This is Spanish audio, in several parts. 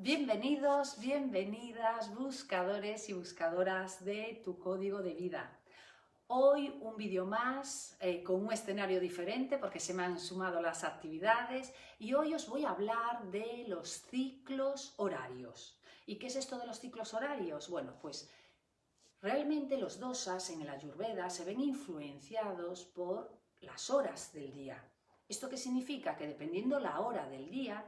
Bienvenidos, bienvenidas, buscadores y buscadoras de tu código de vida. Hoy un vídeo más con un escenario diferente porque se me han sumado las actividades y hoy os voy a hablar de los ciclos horarios. ¿Y qué es esto de los ciclos horarios? Bueno, pues realmente los dosas en el Ayurveda se ven influenciados por las horas del día. ¿Esto qué significa? Que dependiendo la hora del día,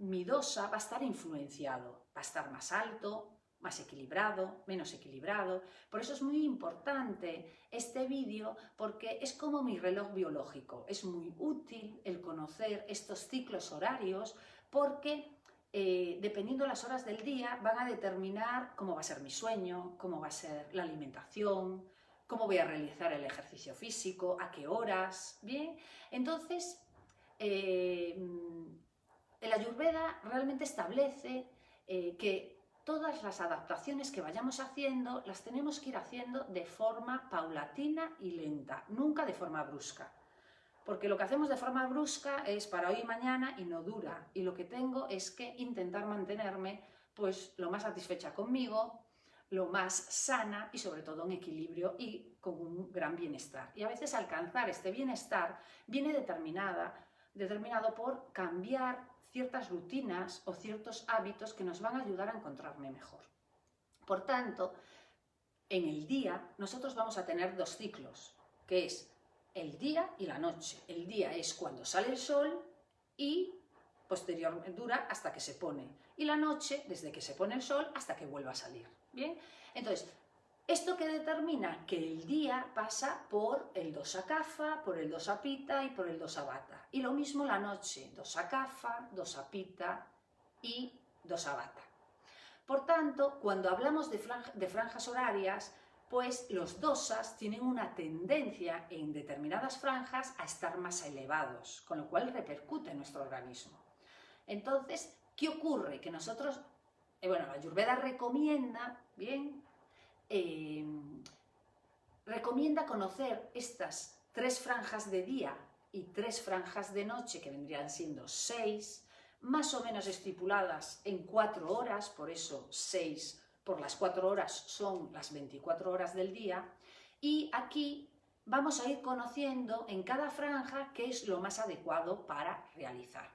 mi dosa va a estar influenciado, va a estar más alto, más equilibrado, menos equilibrado. Por eso es muy importante este vídeo porque es como mi reloj biológico. Es muy útil el conocer estos ciclos horarios porque dependiendo las horas del día van a determinar cómo va a ser mi sueño, cómo va a ser la alimentación, cómo voy a realizar el ejercicio físico, a qué horas, ¿bien? Entonces, el Ayurveda realmente establece que todas las adaptaciones que vayamos haciendo las tenemos que ir haciendo de forma paulatina y lenta, nunca de forma brusca. Porque lo que hacemos de forma brusca es para hoy y mañana y no dura. Y lo que tengo es que intentar mantenerme pues lo más satisfecha conmigo, lo más sana y sobre todo en equilibrio y con un gran bienestar. Y a veces alcanzar este bienestar viene determinado por cambiar ciertas rutinas o ciertos hábitos que nos van a ayudar a encontrarme mejor. Por tanto, en el día nosotros vamos a tener dos ciclos, que es el día y la noche. El día es cuando sale el sol y posteriormente dura hasta que se pone. Y la noche, desde que se pone el sol hasta que vuelva a salir. ¿Bien? Entonces, ¿esto que determina? Que el día pasa por el dosa kapha, por el dosa pitta y por el dosa vata. Y lo mismo la noche, dosa kapha, dosa pitta y dosa vata. Por tanto, cuando hablamos de franjas horarias, pues los dosas tienen una tendencia en determinadas franjas a estar más elevados, con lo cual repercute en nuestro organismo. Entonces, ¿qué ocurre? Que nosotros, la Ayurveda recomienda, bien, recomienda conocer estas 3 franjas de día y 3 franjas de noche, que vendrían siendo 6, más o menos estipuladas en 4 horas, por eso 6 por las 4 horas son las 24 horas del día, y aquí vamos a ir conociendo en cada franja qué es lo más adecuado para realizar.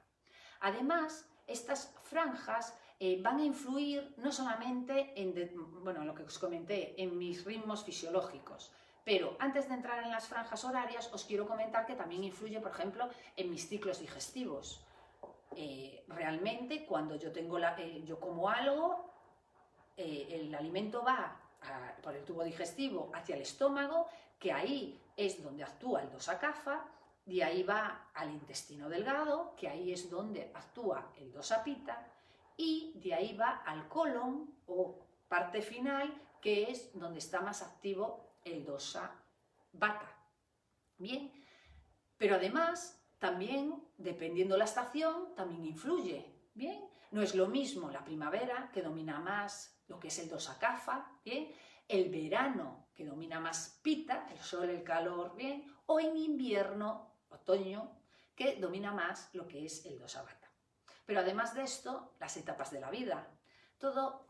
Además, estas franjas van a influir no solamente en lo que os comenté, en mis ritmos fisiológicos, pero antes de entrar en las franjas horarias os quiero comentar que también influye, por ejemplo, en mis ciclos digestivos. Realmente cuando yo como algo, el alimento va por el tubo digestivo hacia el estómago, que ahí es donde actúa el dosa kapha, de ahí va al intestino delgado, que ahí es donde actúa el dosa pitta, y de ahí va al colon o parte final, que es donde está más activo el dosa vata. Bien, pero además también, dependiendo la estación, también influye. Bien, no es lo mismo la primavera, que domina más lo que es el dosa kapha, bien, el verano, que domina más pitta, el sol, el calor, bien, o en invierno, otoño, que domina más lo que es el dosa vata. Pero además de esto, las etapas de la vida. Todo,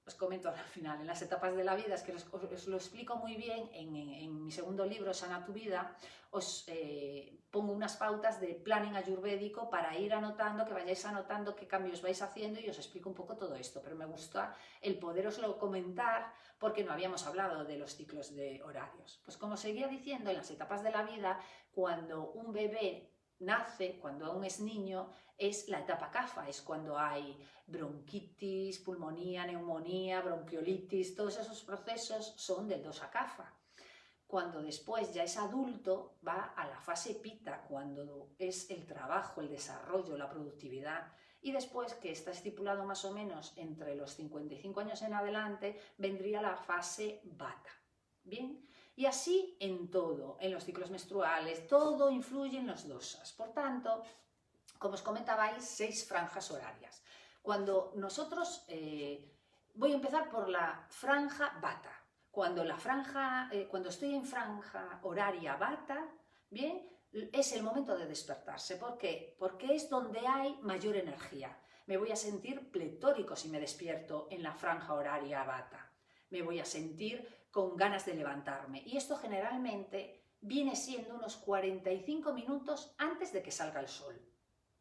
os comento al final, en las etapas de la vida, es que os lo explico muy bien en mi segundo libro, Sana tu vida, os pongo unas pautas de planning ayurvédico para ir anotando, que vayáis anotando qué cambios vais haciendo y os explico un poco todo esto, pero me gusta el poderoslo comentar porque no habíamos hablado de los ciclos de horarios. Pues como seguía diciendo, en las etapas de la vida, cuando un bebé nace, cuando aún es niño, es la etapa kapha, es cuando hay bronquitis, pulmonía, neumonía, bronquiolitis, todos esos procesos son del dosa kapha. Cuando después ya es adulto, va a la fase pitta, cuando es el trabajo, el desarrollo, la productividad. Y después, que está estipulado más o menos entre los 55 años en adelante, vendría la fase vata. ¿Bien? Y así en todo, en los ciclos menstruales, todo influye en los dosas. Por tanto, como os comentabais, 6 franjas horarias. Cuando nosotros, voy a empezar por la franja vata. Cuando estoy en franja horaria vata, bien, es el momento de despertarse. ¿Por qué? Porque es donde hay mayor energía. Me voy a sentir pletórico si me despierto en la franja horaria bata. Me voy a sentir con ganas de levantarme. Y esto generalmente viene siendo unos 45 minutos antes de que salga el sol.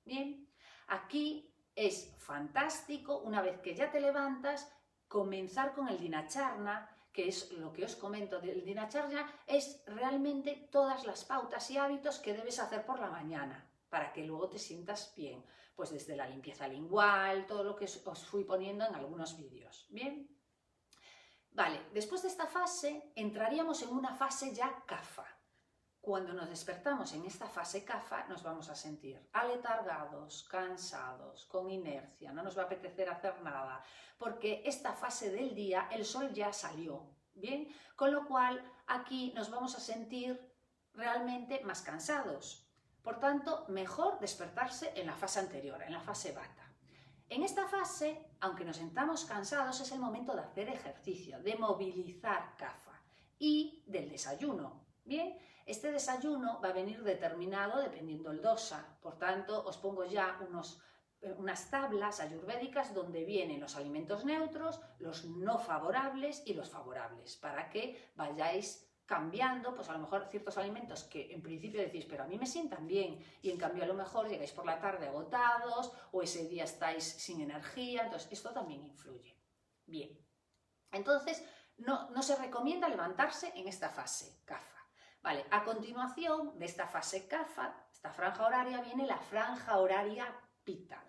Bien, aquí es fantástico, una vez que ya te levantas, comenzar con el Dinacharna, que es lo que os comento del Dinacharna, es realmente todas las pautas y hábitos que debes hacer por la mañana, para que luego te sientas bien. Pues desde la limpieza lingual, todo lo que os fui poniendo en algunos vídeos. Bien. Vale, después de esta fase entraríamos en una fase ya Kapha. Cuando nos despertamos en esta fase Kapha nos vamos a sentir aletargados, cansados, con inercia, no nos va a apetecer hacer nada, porque esta fase del día el sol ya salió, ¿bien? Con lo cual aquí nos vamos a sentir realmente más cansados. Por tanto, mejor despertarse en la fase anterior, en la fase Vata. En esta fase, aunque nos sentamos cansados, es el momento de hacer ejercicio, de movilizar Kapha y del desayuno. Bien, este desayuno va a venir determinado dependiendo del dosa. Por tanto, os pongo ya unas tablas ayurvédicas donde vienen los alimentos neutros, los no favorables y los favorables, para que vayáis cambiando, pues a lo mejor ciertos alimentos que en principio decís, pero a mí me sientan bien, y en cambio a lo mejor llegáis por la tarde agotados o ese día estáis sin energía, entonces esto también influye. Bien, entonces no se recomienda levantarse en esta fase Kapha. Vale, a continuación de esta fase Kapha, esta franja horaria, viene la franja horaria Pitta.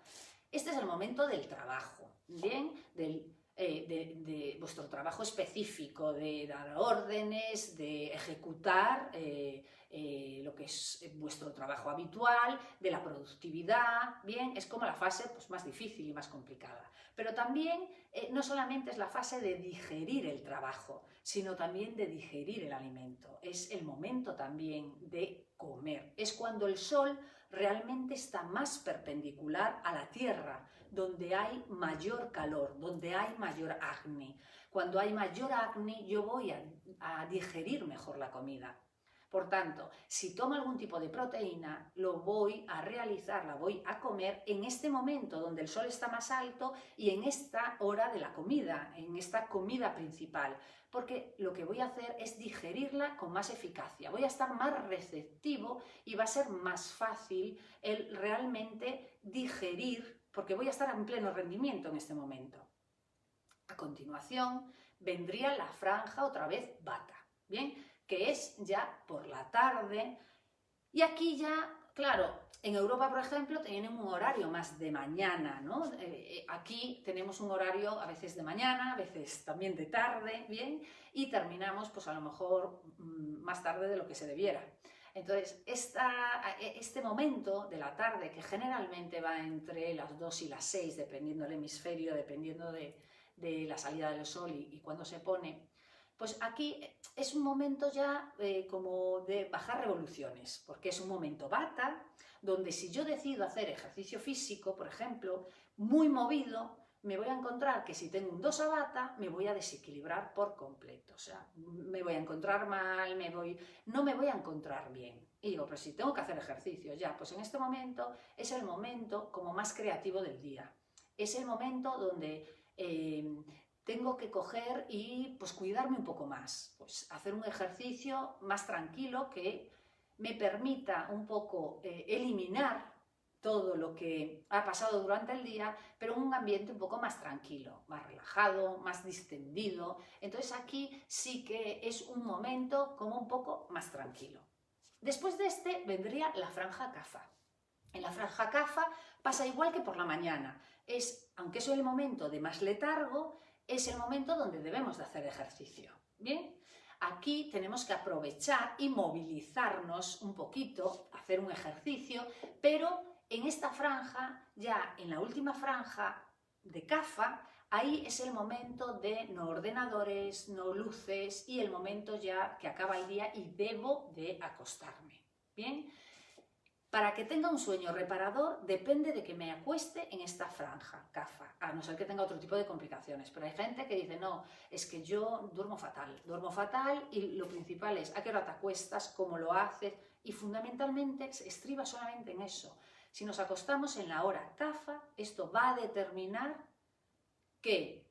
Este es el momento del trabajo, ¿bien? De vuestro trabajo específico, de dar órdenes, de ejecutar lo que es vuestro trabajo habitual, de la productividad, bien, es como la fase pues, más difícil y más complicada. Pero también no solamente es la fase de digerir el trabajo, sino también de digerir el alimento. Es el momento también de comer. Es cuando el sol realmente está más perpendicular a la tierra, donde hay mayor calor, donde hay mayor acné. Cuando hay mayor acné, yo voy a digerir mejor la comida. Por tanto, si tomo algún tipo de proteína, lo voy a realizar, la voy a comer en este momento donde el sol está más alto y en esta hora de la comida, en esta comida principal, porque lo que voy a hacer es digerirla con más eficacia. Voy a estar más receptivo y va a ser más fácil el realmente digerir, porque voy a estar en pleno rendimiento en este momento. A continuación vendría la franja otra vez Vata, ¿bien? Que es ya por la tarde, y aquí ya, claro, en Europa, por ejemplo, tienen un horario más de mañana, ¿no? Aquí tenemos un horario a veces de mañana, a veces también de tarde, ¿bien? Y terminamos, pues a lo mejor más tarde de lo que se debiera. Entonces, este momento de la tarde, que generalmente va entre las 2 y las 6, dependiendo del hemisferio, dependiendo de la salida del sol y cuándo se pone, pues aquí es un momento ya como de bajar revoluciones, porque es un momento Vata, donde si yo decido hacer ejercicio físico, por ejemplo, muy movido, me voy a encontrar que si tengo un dosa Vata, me voy a desequilibrar por completo. O sea, me voy a encontrar mal, no me voy a encontrar bien. Y digo, pero si tengo que hacer ejercicio ya, pues en este momento es el momento como más creativo del día. Es el momento donde tengo que coger y pues cuidarme un poco más, pues hacer un ejercicio más tranquilo que me permita un poco eliminar todo lo que ha pasado durante el día, pero en un ambiente un poco más tranquilo, más relajado, más distendido. Entonces aquí sí que es un momento como un poco más tranquilo. Después de este vendría la franja Kapha. En la franja Kapha pasa igual que por la mañana. Aunque es el momento de más letargo, es el momento donde debemos de hacer ejercicio. Bien, aquí tenemos que aprovechar y movilizarnos un poquito, hacer un ejercicio, pero en esta franja, ya en la última franja de Kapha, ahí es el momento de no ordenadores, no luces y el momento ya que acaba el día y debo de acostarme. Bien. Para que tenga un sueño reparador depende de que me acueste en esta franja, Kapha, a no ser que tenga otro tipo de complicaciones. Pero hay gente que dice, no, es que yo duermo fatal y lo principal es a qué hora te acuestas, cómo lo haces y fundamentalmente se estriba solamente en eso. Si nos acostamos en la hora CAFA, esto va a determinar que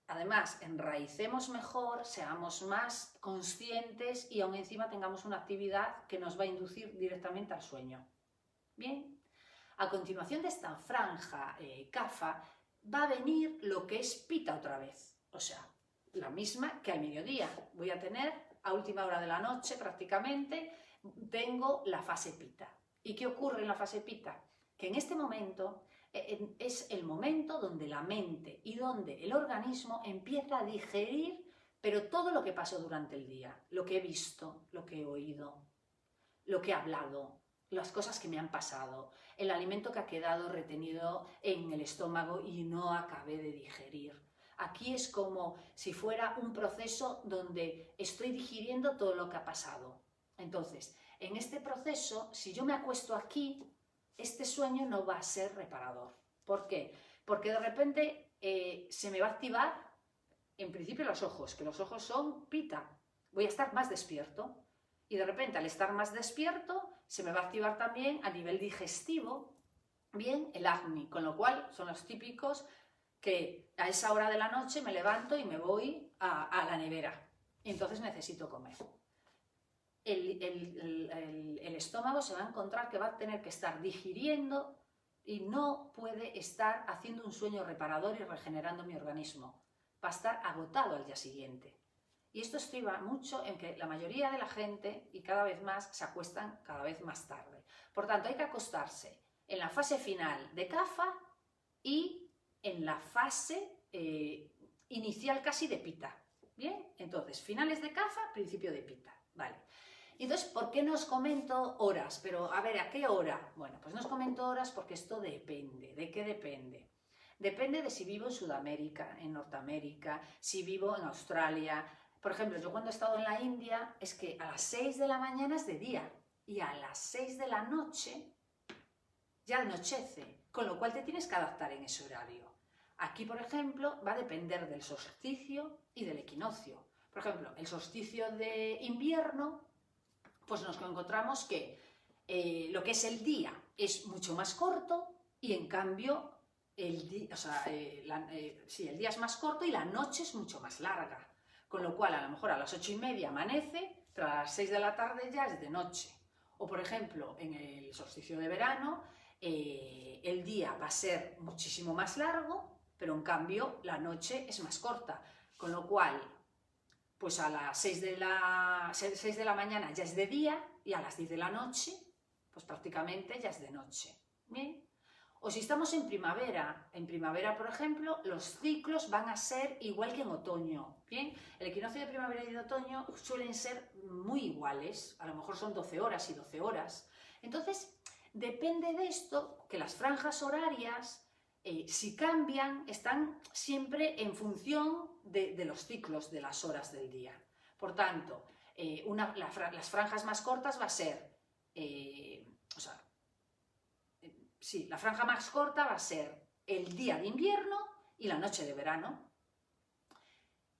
además enraicemos mejor, seamos más conscientes y aún encima tengamos una actividad que nos va a inducir directamente al sueño. Bien, a continuación de esta franja CAFA va a venir lo que es pita otra vez, o sea, la misma que al mediodía. Voy a tener a última hora de la noche prácticamente, tengo la fase pita. ¿Y qué ocurre en la fase pita? Que en este momento es el momento donde la mente y donde el organismo empieza a digerir, pero todo lo que pasó durante el día, lo que he visto, lo que he oído, lo que he hablado, las cosas que me han pasado, el alimento que ha quedado retenido en el estómago y no acabé de digerir. Aquí es como si fuera un proceso donde estoy digiriendo todo lo que ha pasado. Entonces, en este proceso, si yo me acuesto aquí, este sueño no va a ser reparador. ¿Por qué? Porque de repente se me va a activar, en principio, los ojos, que los ojos son pita. Voy a estar más despierto. Y de repente, al estar más despierto, se me va a activar también a nivel digestivo, bien, el acné, con lo cual son los típicos que a esa hora de la noche me levanto y me voy a la nevera. Y entonces necesito comer. El estómago se va a encontrar que va a tener que estar digiriendo y no puede estar haciendo un sueño reparador y regenerando mi organismo. Va a estar agotado al día siguiente. Y esto estriba mucho en que la mayoría de la gente, y cada vez más, se acuestan cada vez más tarde. Por tanto, hay que acostarse en la fase final de CAFA y en la fase inicial casi de pita. ¿Bien? Entonces, finales de CAFA, principio de pita. Vale. Entonces, ¿por qué no os comento horas? Pero, a ver, ¿a qué hora? Bueno, pues no os comento horas porque esto depende. ¿De qué depende? Depende de si vivo en Sudamérica, en Norteamérica, si vivo en Australia. Por ejemplo, yo cuando he estado en la India, es que a las 6 de la mañana es de día y a las 6 de la noche ya anochece, con lo cual te tienes que adaptar en ese horario. Aquí, por ejemplo, va a depender del solsticio y del equinoccio. Por ejemplo, el solsticio de invierno, pues nos encontramos que lo que es el día es mucho más corto y en cambio el día es más corto y la noche es mucho más larga. Con lo cual, a lo mejor a las 8:30 amanece, pero a las 6 de la tarde ya es de noche. O, por ejemplo, en el solsticio de verano, el día va a ser muchísimo más largo, pero en cambio la noche es más corta. Con lo cual, pues a las 6 de la mañana ya es de día y a las 10 de la noche, pues prácticamente ya es de noche. ¿Bien? O si estamos en primavera, por ejemplo, los ciclos van a ser igual que en otoño. ¿Bien? El equinoccio de primavera y de otoño suelen ser muy iguales, a lo mejor son 12 horas y 12 horas. Entonces, depende de esto que las franjas horarias, si cambian, están siempre en función de los ciclos de las horas del día. Por tanto, las franjas más cortas va a ser, la franja más corta va a ser el día de invierno y la noche de verano.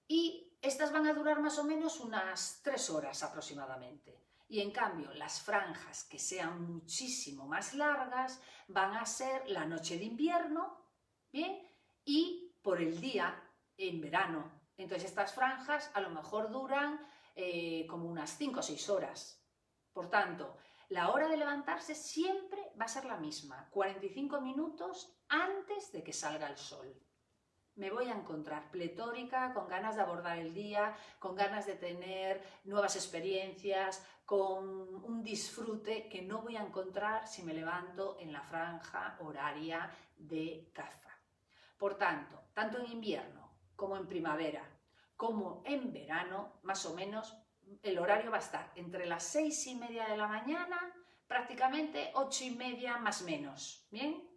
Y estas van a durar más o menos unas 3 horas aproximadamente. Y en cambio, las franjas que sean muchísimo más largas van a ser la noche de invierno, ¿bien? Y por el día en verano. Entonces estas franjas a lo mejor duran como unas 5 o 6 horas. Por tanto, la hora de levantarse siempre va a ser la misma, 45 minutos antes de que salga el sol. Me voy a encontrar pletórica, con ganas de abordar el día, con ganas de tener nuevas experiencias, con un disfrute que no voy a encontrar si me levanto en la franja horaria de CAFA. Por tanto, tanto en invierno como en primavera, como en verano, más o menos, el horario va a estar entre las 6:30 de la mañana, prácticamente 8:30 más menos, ¿bien?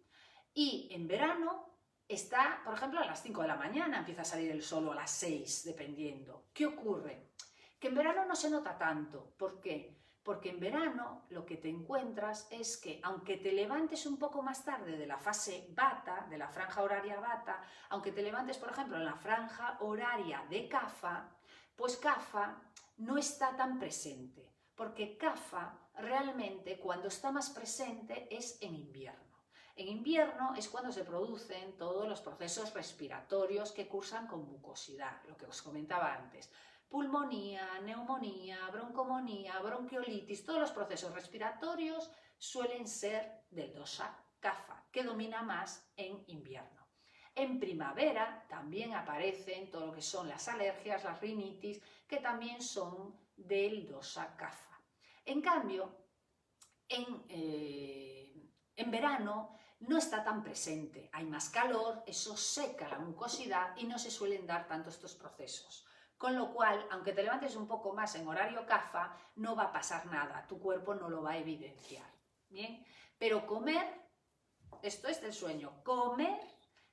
Y en verano está, por ejemplo, a las 5 de la mañana, empieza a salir el sol, o a las 6, dependiendo. ¿Qué ocurre? Que en verano no se nota tanto. ¿Por qué? Porque en verano lo que te encuentras es que, aunque te levantes un poco más tarde de la fase bata, de la franja horaria bata, aunque te levantes, por ejemplo, en la franja horaria de CAFA, pues CAFA no está tan presente, porque CAFA realmente cuando está más presente es en invierno. En invierno es cuando se producen todos los procesos respiratorios que cursan con mucosidad, lo que os comentaba antes. Pulmonía, neumonía, broncomonía, bronquiolitis, todos los procesos respiratorios suelen ser del dosha kapha, que domina más en invierno. En primavera también aparecen todo lo que son las alergias, las rinitis, que también son del dosha kapha. En cambio, en verano no está tan presente, hay más calor, eso seca la mucosidad y no se suelen dar tanto estos procesos. Con lo cual, aunque te levantes un poco más en horario kapha, no va a pasar nada, tu cuerpo no lo va a evidenciar. ¿Bien? Pero comer, esto es del sueño, comer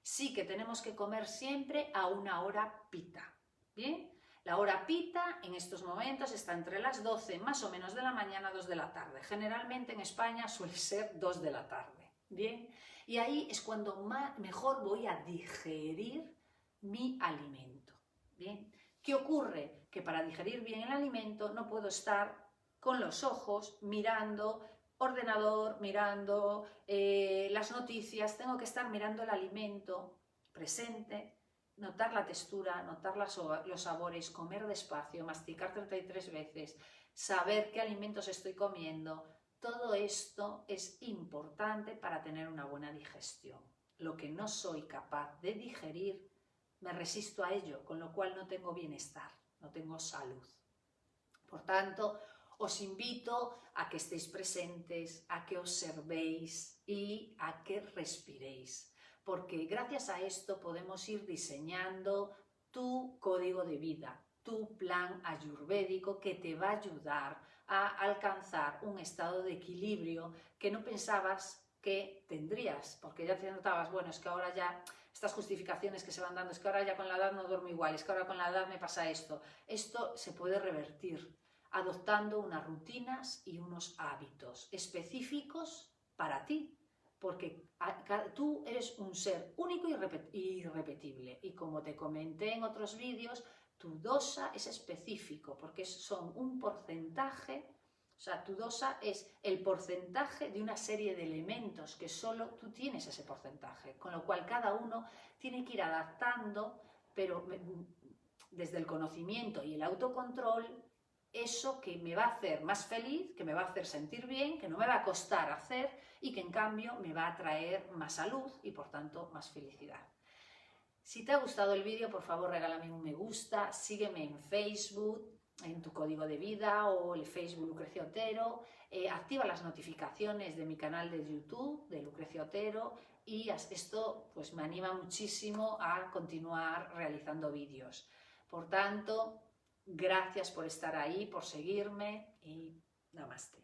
sí que tenemos que comer siempre a una hora pita. ¿Bien? La hora pita en estos momentos está entre las 12 más o menos de la mañana, 2 de la tarde. Generalmente en España suele ser 2 de la tarde. ¿Bien? Y ahí es cuando mejor voy a digerir mi alimento. ¿Bien? ¿Qué ocurre? Que para digerir bien el alimento no puedo estar con los ojos mirando ordenador, mirando las noticias, tengo que estar mirando el alimento presente, notar la textura, notar los sabores, comer despacio, masticar 33 veces, saber qué alimentos estoy comiendo. Todo esto es importante para tener una buena digestión. Lo que no soy capaz de digerir, me resisto a ello, con lo cual no tengo bienestar, no tengo salud. Por tanto, os invito a que estéis presentes, a que observéis y a que respiréis, porque gracias a esto podemos ir diseñando tu código de vida, tu plan ayurvédico que te va a ayudar a alcanzar un estado de equilibrio que no pensabas que tendrías, porque ya te notabas, bueno, es que ahora ya estas justificaciones que se van dando, es que ahora ya con la edad no duermo igual, es que ahora con la edad me pasa esto. Esto se puede revertir adoptando unas rutinas y unos hábitos específicos para ti, porque tú eres un ser único y irrepetible. Y como te comenté en otros vídeos, tu dosha es específico, porque son un porcentaje, o sea, tu dosha es el porcentaje de una serie de elementos que solo tú tienes ese porcentaje, con lo cual cada uno tiene que ir adaptando, pero desde el conocimiento y el autocontrol, eso que me va a hacer más feliz, que me va a hacer sentir bien, que no me va a costar hacer y que en cambio me va a traer más salud y por tanto más felicidad. Si te ha gustado el vídeo, por favor regálame un me gusta, sígueme en Facebook, en tu código de vida o el Facebook Lucrecia Otero, activa las notificaciones de mi canal de YouTube de Lucrecia Otero y esto pues me anima muchísimo a continuar realizando vídeos. Por tanto, gracias por estar ahí, por seguirme y namaste.